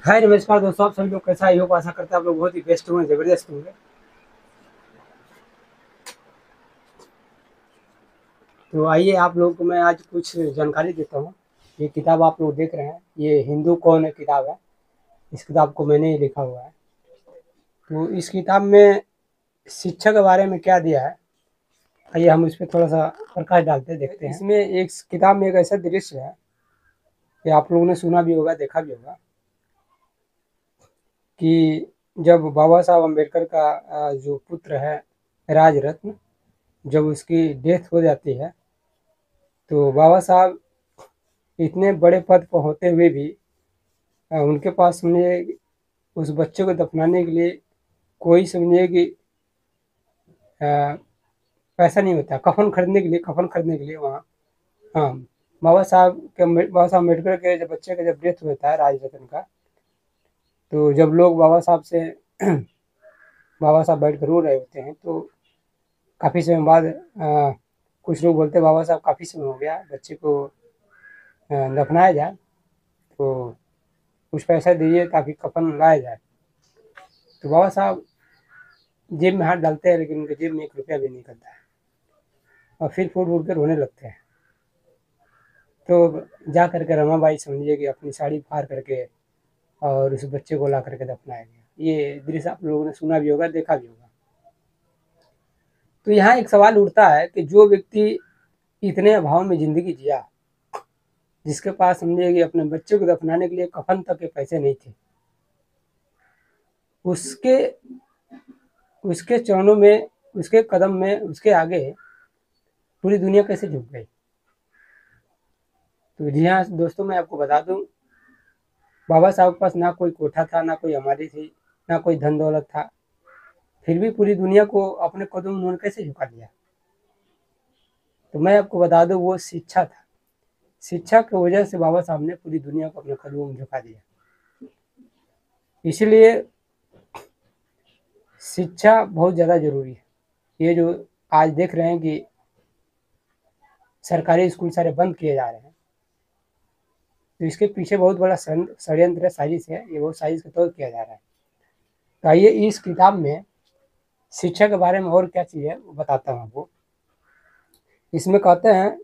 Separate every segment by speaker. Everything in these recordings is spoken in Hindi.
Speaker 1: हाय नमस्कार दोस्तों, आप सभी लोग कैसा ही हो, आशा करते हैं आप लोग बहुत ही बेस्ट होंगे, जबरदस्त होंगे। तो आइए आप लोगों को मैं आज कुछ जानकारी देता हूँ। ये किताब आप लोग देख रहे हैं, ये हिंदू कौन है किताब है। इस किताब को मैंने ही लिखा हुआ है। तो इस किताब में शिक्षा के बारे में क्या दिया है, आइए हम इस पर थोड़ा सा प्रकाश डालते हैं, देखते हैं। इसमें एक किताब में एक ऐसा दृश्य है कि आप लोगों ने सुना भी होगा, देखा भी होगा कि जब बाबा साहब अम्बेडकर का जो पुत्र है राज रत्न, जब उसकी डेथ हो जाती है तो बाबा साहब इतने बड़े पद पर होते हुए भी उनके पास समझिए उस बच्चे को दफनाने के लिए कोई समझिए कि पैसा नहीं होता, कफन खरीदने के लिए, वहाँ। हाँ, बाबा साहब अम्बेडकर के जब बच्चे का जब डेथ होता है राज रतन का, तो जब लोग बाबा साहब से बाबा साहब बैठ कर रो रहे होते हैं तो काफ़ी समय बाद कुछ लोग बोलते हैं बाबा साहब काफ़ी समय हो गया, बच्चे को दफनाया जाए तो कुछ पैसा दीजिए ताकि कफन लाया जाए। तो बाबा साहब जेब में हाथ डालते हैं लेकिन उनके जेब में 1 रुपया भी नहीं निकलता है और फिर फूट फूट कर रोने लगते हैं। तो जा करके रमाबाई समझिए कि अपनी साड़ी फाड़ करके और उस बच्चे को ला करके दफनाया गया। ये दृश्य आप लोगों ने सुना भी होगा, देखा भी होगा। तो यहाँ एक सवाल उठता है कि जो व्यक्ति इतने अभाव में ज़िंदगी जिया, जिसके पास समझिए कि अपने बच्चे को दफनाने के लिए कफन तक के पैसे नहीं थे, उसके उसके चरणों में, उसके कदम में, उसके आगे पूरी दुनिया कैसे झुक गई। तो जी हाँ दोस्तों, मैं आपको बता दूं, बाबा साहब के पास ना कोई कोठा था, ना कोई हमारी थी, ना कोई धन दौलत था, फिर भी पूरी दुनिया को अपने कदम में उन्होंने कैसे झुका दिया। तो मैं आपको बता दूं, वो शिक्षा था। शिक्षा की वजह से बाबा साहब ने पूरी दुनिया को अपने कदमों में झुका दिया। इसलिए शिक्षा बहुत ज़्यादा ज़रूरी है। ये जो आज देख रहे हैं कि सरकारी स्कूल सारे बंद किए जा रहे हैं, तो इसके पीछे बहुत बड़ा षड्यंत्र, साजिश है। ये बहुत साजिश के तौर किया जा रहा है। तो आइए इस किताब में शिक्षा के बारे में और क्या चीज़ है वो बताता हूँ आपको। इसमें कहते हैं,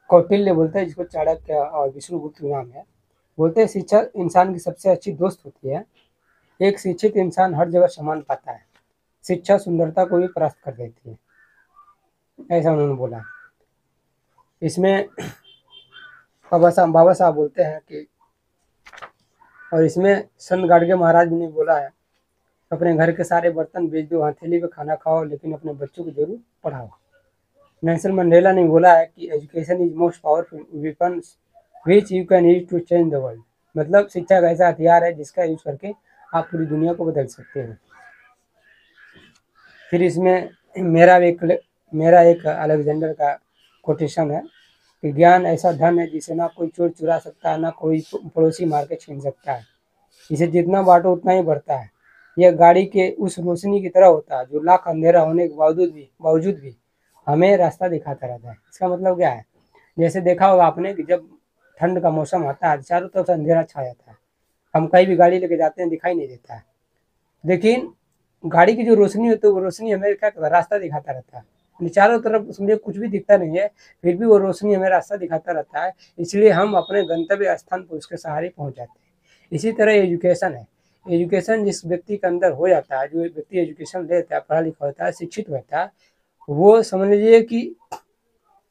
Speaker 1: कौटिल्य बोलते हैं, जिसको चाणक्य और विष्णुगुप्त नाम है, बोलते हैं शिक्षा इंसान की सबसे अच्छी दोस्त होती है। एक शिक्षित इंसान हर जगह सम्मान पाता है। शिक्षा सुंदरता को भी परास्त कर देती है, ऐसा उन्होंने बोला। इसमें बाबा साहब बोलते हैं कि, और इसमें संत गाडगे महाराज ने बोला है, अपने घर के सारे बर्तन बेच दो, हथेली पे खाना खाओ, लेकिन अपने बच्चों को जरूर पढ़ाओ। नेल्सन मंडेला ने बोला है कि education is most powerful weapon which you can use to change the world. मतलब शिक्षा एक ऐसा हथियार है जिसका यूज करके आप पूरी दुनिया को बदल सकते हैं। फिर इसमें मेरा एक अलेक्जेंडर का कोटेशन है कि ज्ञान ऐसा धन है जिसे ना कोई चोर चुरा सकता है, ना कोई पड़ोसी मार के छीन सकता है। इसे जितना बांटो उतना ही बढ़ता है। यह गाड़ी के उस रोशनी की तरह होता है जो लाख अंधेरा होने के बावजूद भी हमें रास्ता दिखाता रहता है। इसका मतलब क्या है, जैसे देखा होगा आपने कि जब ठंड का मौसम आता है चारों तरफ से अंधेरा छा जाता है, हम कहीं भी गाड़ी लेके जाते हैं दिखाई नहीं देता है, लेकिन गाड़ी की जो रोशनी होती है वो रोशनी हमें क्या करता है, रास्ता दिखाता रहता है। चारों तरफ समझे कुछ भी दिखता नहीं है, फिर भी वो रोशनी हमें रास्ता दिखाता रहता है, इसलिए हम अपने गंतव्य स्थान पर उसके सहारे पहुंच जाते हैं। इसी तरह एजुकेशन है। एजुकेशन जिस व्यक्ति के अंदर हो जाता है, जो व्यक्ति एजुकेशन लेता है, पढ़ा लिखा होता है, शिक्षित होता है, वो समझ लीजिए कि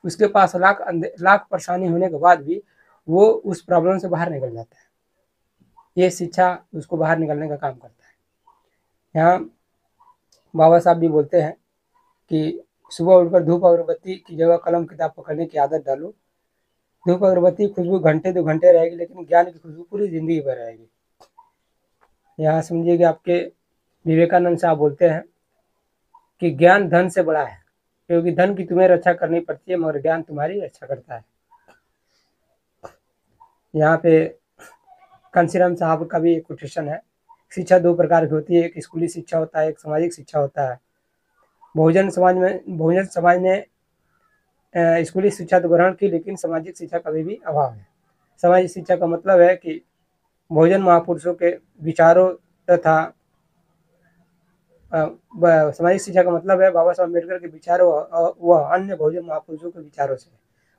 Speaker 1: उसके पास लाख परेशानी होने के बाद भी वो उस प्रॉब्लम से बाहर निकल जाता है। ये शिक्षा उसको बाहर निकलने का काम करता है। यहाँ बाबा साहब भी बोलते हैं कि सुबह उठकर धूप अगरबत्ती की जगह कलम किताब पकड़ने की आदत डालो। धूप अगरबत्ती की खुशबू घंटे 2 घंटे रहेगी, लेकिन ज्ञान की खुशबू पूरी जिंदगी भर रहेगी। यहाँ समझिए कि आपके विवेकानंद साहब बोलते हैं कि ज्ञान धन से बड़ा है, क्योंकि धन की तुम्हें रक्षा करनी पड़ती है मगर ज्ञान तुम्हारी रक्षा करता है। यहाँ पे कांशीराम साहब का भी एक कोटेशन है, शिक्षा 2 प्रकार की होती है, एक स्कूली शिक्षा होता है, एक सामाजिक शिक्षा होता है। बहुजन समाज ने स्कूली शिक्षा तो ग्रहण की, लेकिन सामाजिक शिक्षा का भी अभाव है। सामाजिक शिक्षा का मतलब है कि बहुजन महापुरुषों के विचारों तथा सामाजिक शिक्षा का मतलब है बाबा साहब अम्बेडकर के विचारों व अन्य बहुजन महापुरुषों के विचारों से।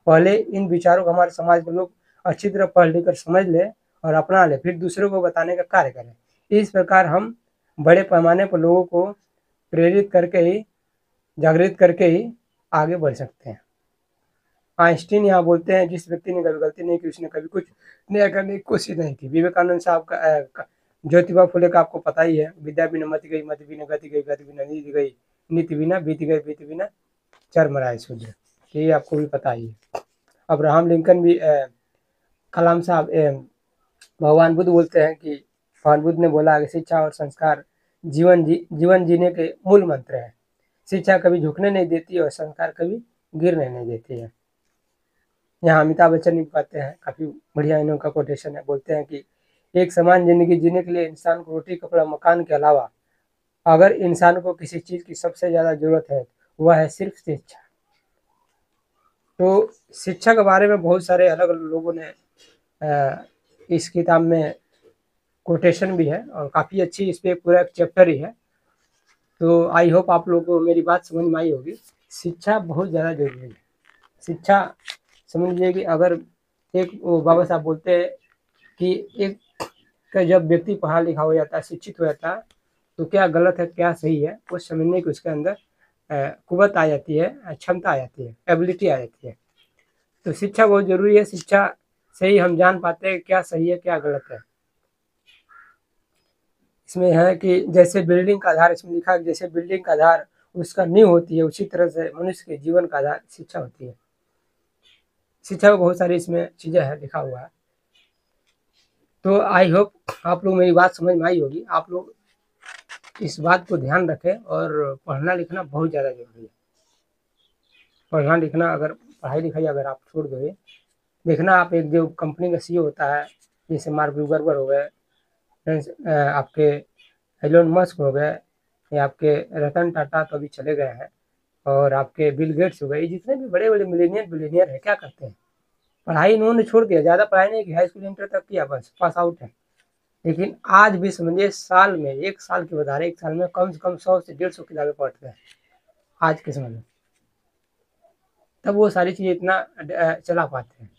Speaker 1: पहले इन विचारों को हमारे समाज के लोग अच्छी तरह पढ़ लिख कर समझ ले और अपना ले, फिर दूसरों को बताने का कार्य करें। इस प्रकार हम बड़े पैमाने पर लोगों को प्रेरित करके ही, जागृत करके ही आगे बढ़ सकते हैं। आइंस्टीन यहाँ बोलते हैं, जिस व्यक्ति ने कभी गलती नहीं की उसने कभी कुछ नया करने की कोशिश नहीं की। विवेकानंद साहब का ज्योतिबा फुले का आपको पता ही है, विद्या बिना मति गई, मति बिना गति गई, गति बिना नीति गई, नीति बिना बीत गई, बीत बिना चरमराए शूद्र। ये आपको भी पता ही है। अब्राहम लिंकन भी कलाम साहब भगवान बुद्ध बोलते हैं कि भगवान बुद्ध ने बोला कि शिक्षा और संस्कार जीवन जीने के मूल मंत्र है। शिक्षा कभी झुकने नहीं देती और संस्कार कभी गिरने नहीं देती है। यहाँ अमिताभ बच्चन भी कहते हैं, काफ़ी बढ़िया इनका कोटेशन है, बोलते हैं कि एक समान जिंदगी जीने के लिए इंसान को रोटी कपड़ा मकान के अलावा अगर इंसान को किसी चीज़ की सबसे ज़्यादा ज़रूरत है वह है सिर्फ शिक्षा। तो शिक्षा के बारे में बहुत सारे अलग अलग लोगों ने इस किताब में कोटेशन भी है और काफ़ी अच्छी, इस पर पूरा एक चैप्टर ही है। तो आई होप आप लोगों को मेरी बात समझ में आई होगी। शिक्षा बहुत ज़्यादा जरूरी है। शिक्षा समझ लीजिए कि अगर एक वो बाबा साहब बोलते हैं कि एक का जब व्यक्ति पढ़ा लिखा हो जाता है, शिक्षित हो जाता है, तो क्या गलत है क्या सही है वो समझने की उसके अंदर कुवत आ जाती है, क्षमता आ जाती है, एबिलिटी आ जाती है। तो शिक्षा बहुत ज़रूरी है। शिक्षा से ही हम जान पाते हैं क्या सही है क्या गलत है। इसमें है कि जैसे बिल्डिंग का आधार, इसमें लिखा है जैसे बिल्डिंग का आधार उसका नींव होती है, उसी तरह से मनुष्य के जीवन का आधार शिक्षा होती है। शिक्षा में बहुत सारी इसमें चीज़ें हैं, लिखा हुआ है। तो आई होप आप लोग मेरी बात समझ में आई होगी। आप लोग इस बात को ध्यान रखें और पढ़ना लिखना बहुत ज़्यादा जरूरी है। पढ़ना लिखना, अगर पढ़ाई लिखाई अगर आप छोड़ दोगे, देखना आप एक जो कंपनी का सीईओ होता है, जैसे मार्क जुकरबर्ग हो गए, आपके एलोन मस्क हो गए, या आपके रतन टाटा तो अभी चले गए हैं, और आपके बिल गेट्स हो गए, जितने भी बड़े बड़े मिलीनियर हैं क्या करते हैं, पढ़ाई इन्होंने छोड़ दिया। ज़्यादा पढ़ाई नहीं की, हाई स्कूल इंटर तक किया, बस पास आउट है। लेकिन आज भी समझिए साल में, एक साल की बता रहे, एक साल में कम से कम 100 से 150 किताबें पढ़ते हैं आज के समय में, तब वो सारी चीज़ें इतना चला पाते हैं।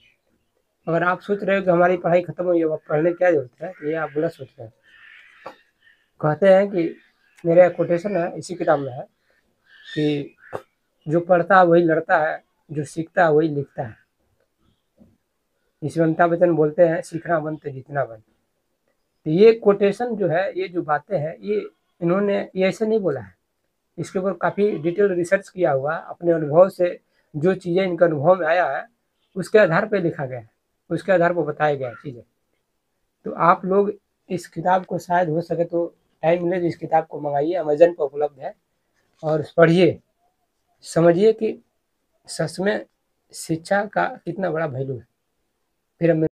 Speaker 1: अगर आप सोच रहे हो कि हमारी पढ़ाई खत्म हुई है, अब पढ़ने की क्या जरूरत है, ये आप गलत सोच रहे हैं। कहते हैं कि मेरा कोटेशन है इसी किताब में है कि जो पढ़ता है वही लड़ता है, जो सीखता है वही लिखता है। इसमें अमिताभ बच्चन बोलते हैं सीखना बंद तो जीतना बंद। तो ये कोटेशन जो है, ये जो बातें हैं, ये इन्होंने ये ऐसे नहीं बोला है, इसके ऊपर काफ़ी डिटेल रिसर्च किया हुआ, अपने अनुभव से जो चीज़ें इनके अनुभव में आया है उसके आधार पर लिखा गया है, उसके आधार पर बताया गया है चीज़ें। तो आप लोग इस किताब को शायद हो सके तो टाइम मिले तो इस किताब को मंगाइए, अमेजन पर उपलब्ध है, और पढ़िए, समझिए कि सच में शिक्षा का कितना बड़ा वैल्यू है। फिर